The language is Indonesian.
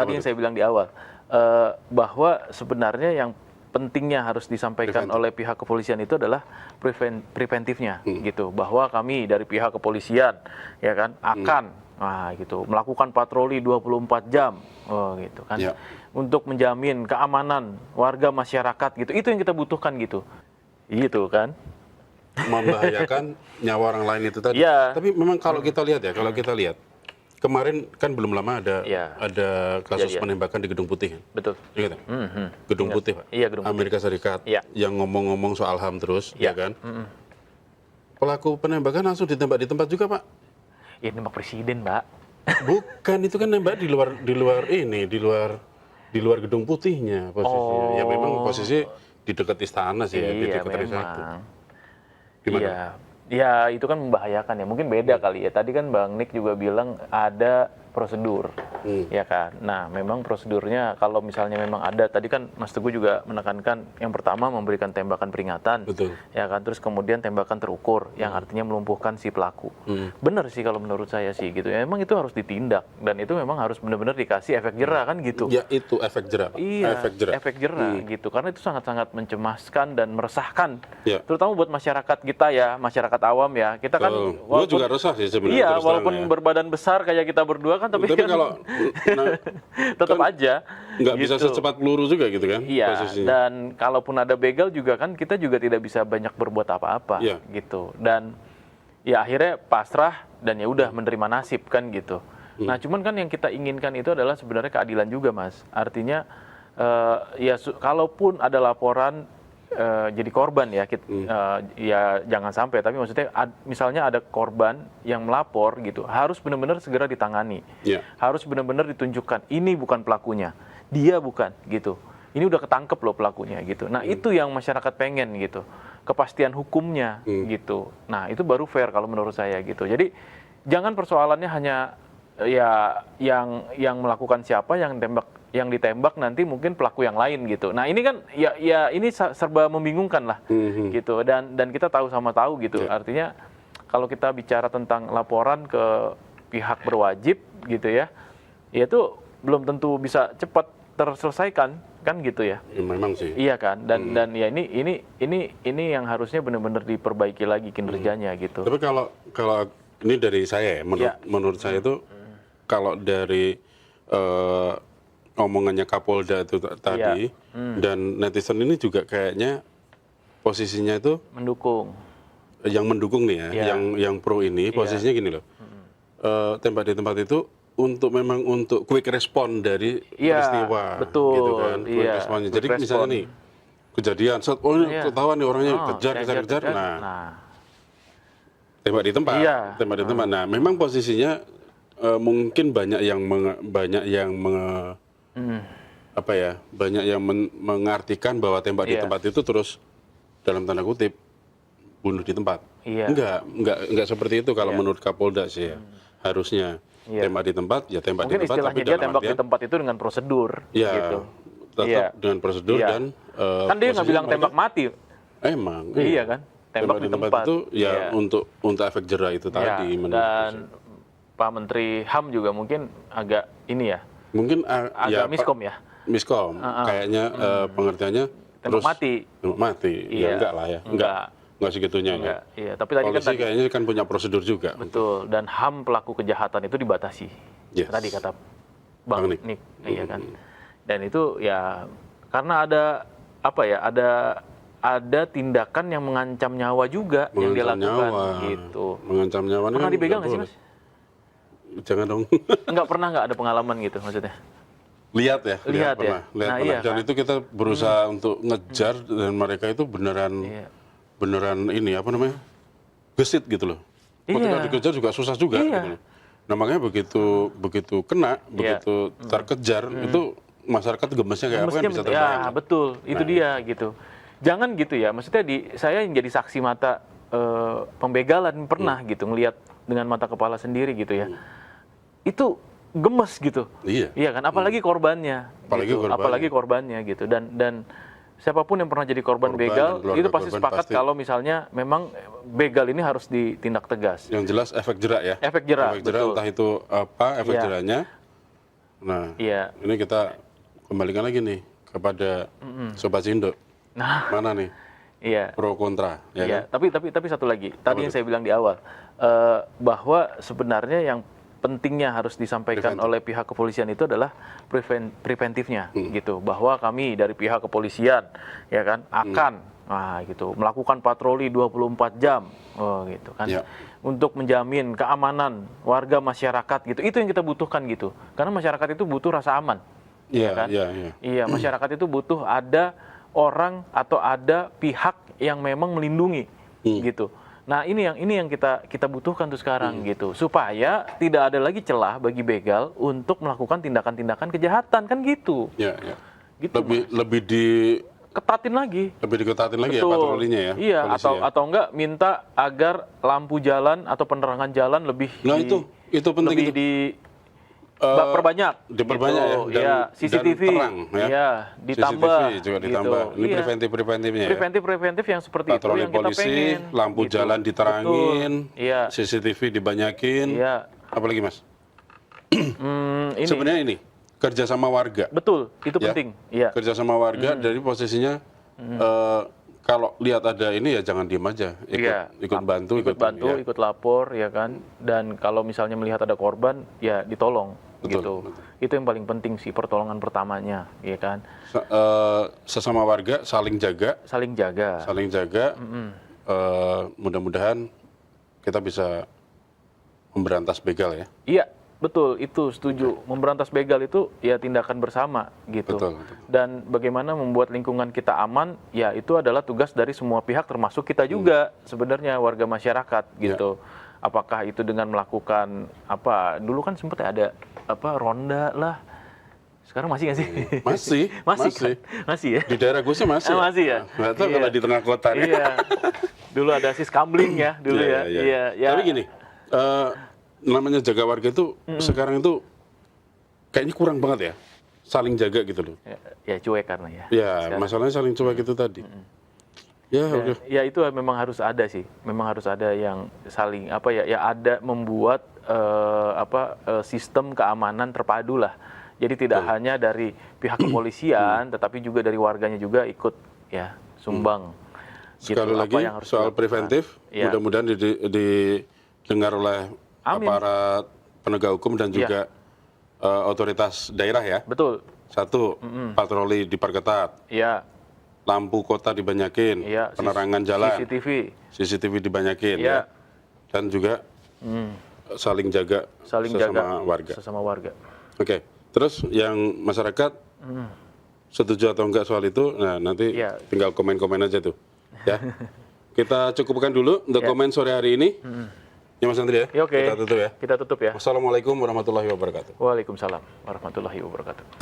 tadi yang saya bilang di awal, bahwa sebenarnya yang pentingnya harus disampaikan oleh pihak kepolisian itu adalah preventifnya, gitu, bahwa kami dari pihak kepolisian, ya kan, akan gitu melakukan patroli 24 jam, gitu kan, untuk menjamin keamanan warga masyarakat, gitu. Itu yang kita butuhkan, gitu kan. Membahayakan nyawa orang lain itu tadi. Tapi memang kalau kita lihat ya, kemarin kan belum lama ada kasus penembakan di Gedung Putih. Betul. Ingat ya? Gedung Putih, Pak. Iya, Gedung Putih. Amerika Serikat yang ngomong-ngomong soal HAM terus, ya kan? Pelaku penembakan langsung ditembak di tempat juga, Pak. Ya, nembak presiden, Mbak. Bukan, itu kan nembak di luar Gedung Putihnya posisinya. Ya memang posisi di dekat istana sih, di dekat Trisakti. Gimana? Ya itu kan membahayakan ya. Mungkin beda kali ya. Tadi kan Bang Nick juga bilang ada prosedur, ya kan. Nah, memang prosedurnya kalau misalnya memang ada, tadi kan Mas Teguh juga menekankan yang pertama memberikan tembakan peringatan, ya kan. Terus kemudian tembakan terukur, yang artinya melumpuhkan si pelaku. Benar sih kalau menurut saya sih gitu. Ya, emang itu harus ditindak dan itu memang harus benar-benar dikasih efek jera kan gitu. Ya itu efek jera. Iya, efek jera gitu. Karena itu sangat-sangat mencemaskan dan meresahkan, terutama buat masyarakat kita ya, masyarakat awam ya. Kita kan, gue juga resah sih sebenarnya. Iya, walaupun berbadan besar kayak kita berdua kan, tapi kan kalau tetap kan aja nggak bisa secepat peluru juga gitu kan. Iya, posisinya. Dan kalaupun ada begal juga kan kita juga tidak bisa banyak berbuat apa-apa, gitu. Dan ya akhirnya pasrah dan ya udah menerima nasib kan gitu. Nah, cuman kan yang kita inginkan itu adalah sebenarnya keadilan juga, Mas. Artinya kalaupun ada laporan jadi korban ya, ya jangan sampai. Tapi maksudnya misalnya ada korban yang melapor gitu, harus benar-benar segera ditangani. Harus benar-benar ditunjukkan ini bukan pelakunya, dia bukan gitu. Ini udah ketangkep loh pelakunya gitu. Nah itu yang masyarakat pengen gitu, kepastian hukumnya gitu. Nah itu baru fair kalau menurut saya gitu. Jadi jangan persoalannya hanya ya yang melakukan siapa, yang ditembak nanti mungkin pelaku yang lain gitu. Nah ini kan ya ini serba membingungkan lah gitu, dan kita tahu gitu. Artinya kalau kita bicara tentang laporan ke pihak berwajib gitu ya itu belum tentu bisa cepat terselesaikan kan gitu ya. Memang sih. Iya kan, dan ya ini yang harusnya benar-benar diperbaiki lagi kinerjanya gitu. Tapi kalau ini dari saya ya, menurut saya itu kalau dari omongannya Kapolda itu tadi dan netizen ini juga kayaknya posisinya itu mendukung nih ya, yang pro ini posisinya gini loh, tembak di tempat itu memang untuk quick respon dari peristiwa, gitu kan, quick responnya. Jadi misalnya nih kejadian, ini ketahuan nih orangnya kejar, nah tembak di tempat, Nah memang posisinya mungkin banyak yang mengartikan bahwa tembak di tempat itu terus dalam tanda kutip bunuh di tempat. Enggak seperti itu kalau menurut Kapolda sih ya. Harusnya tembak di tempat ya tembak mungkin di tempat. Mungkin istilahnya dia tembak di tempat itu dengan prosedur. Gitu. Tetap dengan prosedur dan kan dia nggak bilang tembak mati. Emang. Iya kan. Tembak di tempat itu ya untuk efek jera itu tadi. Dan Pak Menteri HAM juga mungkin agak ini ya. Mungkin agak miskom ya. Miskom. Kayaknya pengertiannya tembak mati. Tembak mati. Ya enggak lah ya. Enggak segitunya. Enggak. Iya, tapi tadi polisi kan kayaknya kan punya prosedur juga. Betul. Dan HAM pelaku kejahatan itu dibatasi. Tadi kata Bang Nick. Iya kan. Dan itu ya karena ada tindakan yang mengancam nyawa juga yang dia lakukan gitu. Mengancam nyawa. Pernah dibegal nggak sih, Mas? Jangan dong. Nggak ada pengalaman gitu maksudnya. Lihat ya. Pernah. Dan itu kita berusaha untuk ngejar dan mereka itu beneran ini gesit gitu loh. Ketika dikejar juga susah juga gitu loh. Nah makanya begitu kena, begitu terkejar itu masyarakat gemesnya kayak apa kan bisa terbayang. Ya betul, itu dia gitu. Jangan gitu ya, maksudnya saya yang jadi saksi mata pembegalan pernah gitu, ngelihat dengan mata kepala sendiri gitu ya. Itu gemes gitu. Iya kan, apalagi korbannya. Apalagi korbannya gitu. Dan siapapun yang pernah jadi korban begal itu pasti sepakat kalau misalnya memang begal ini harus ditindak tegas. Yang jelas efek jera ya. Efek jera, betul. Entah itu apa efek jeranya. Nah, ini kita kembalikan lagi nih kepada Sobat Sindo. Nah, mana nih? Pro kontra, ya kan? Tapi satu lagi. Tadi yang saya bilang di awal, bahwa sebenarnya yang pentingnya harus disampaikan oleh pihak kepolisian itu adalah preventifnya, gitu. Bahwa kami dari pihak kepolisian, ya kan, akan gitu melakukan patroli 24 jam, gitu kan, untuk menjamin keamanan warga masyarakat, gitu. Itu yang kita butuhkan, gitu. Karena masyarakat itu butuh rasa aman, kan? Iya, masyarakat itu butuh ada orang atau ada pihak yang memang melindungi, gitu. Nah, ini yang kita butuhkan tuh sekarang, gitu, supaya tidak ada lagi celah bagi begal untuk melakukan tindakan-tindakan kejahatan, kan gitu. Gitu, lebih ketatin lagi. Lebih diketatin lagi. Betul. Ya patrolinya ya. Iya, atau enggak minta agar lampu jalan atau penerangan jalan lebih itu penting, lebih diperbanyak gitu. Ya, CCTV dan terang, ya. Ditambah. CCTV juga ditambah. Ini preventifnya ya. Preventif yang seperti patroli itu yang polisi, kita pengen. Lampu jalan diterangin, CCTV dibanyakin. Apalagi Mas? Ini. Sebenarnya ini kerjasama warga. Betul, itu penting. Iya. Kerjasama warga dari posisinya kalau lihat ada ini ya jangan diem aja, ikut bantu, ikut lapor, ya kan. Dan kalau misalnya melihat ada korban, ya ditolong. Betul, gitu. Betul. Itu yang paling penting sih, pertolongan pertamanya, ya kan. Sesama warga saling jaga. Mudah-mudahan kita bisa memberantas begal ya. Iya, betul, itu setuju. Memberantas begal itu ya tindakan bersama, gitu. Betul. Dan bagaimana membuat lingkungan kita aman, ya itu adalah tugas dari semua pihak, termasuk kita juga sebenarnya warga masyarakat, gitu. Apakah itu dengan melakukan dulu kan sempat ada ronda lah. Sekarang masih nggak sih? Masih. Kan? Masih ya? Di daerah gue sih masih. Masih ya? Nggak tahu kalau di tengah kota. Iya. Dulu ada siskamling ya, dulu ya. Tapi gini, namanya jaga warga itu sekarang itu kayaknya kurang banget ya, saling jaga gitu loh. Ya cuek karena ya. Ya sekarang. Masalahnya saling cuek itu tadi. Ya itu memang harus ada sih, memang harus ada yang saling ada membuat sistem keamanan terpadu lah. Jadi tidak hanya dari pihak kepolisian, tetapi juga dari warganya juga ikut sumbang. Sekali lagi soal preventif, mudah-mudahan didengar oleh aparat penegak hukum dan juga otoritas daerah ya. Betul. Satu, patroli diperketat. Iya. Lampu kota dibanyakin, penerangan jalan, CCTV dibanyakin, dan juga saling jaga sesama warga. Oke, terus yang masyarakat setuju atau enggak soal itu, nah nanti tinggal komen-komen aja tuh, ya. Kita cukupkan dulu untuk komen sore hari ini. Ya Mas Andri ya, Kita tutup ya. Wassalamualaikum warahmatullahi wabarakatuh. Waalaikumsalam warahmatullahi wabarakatuh.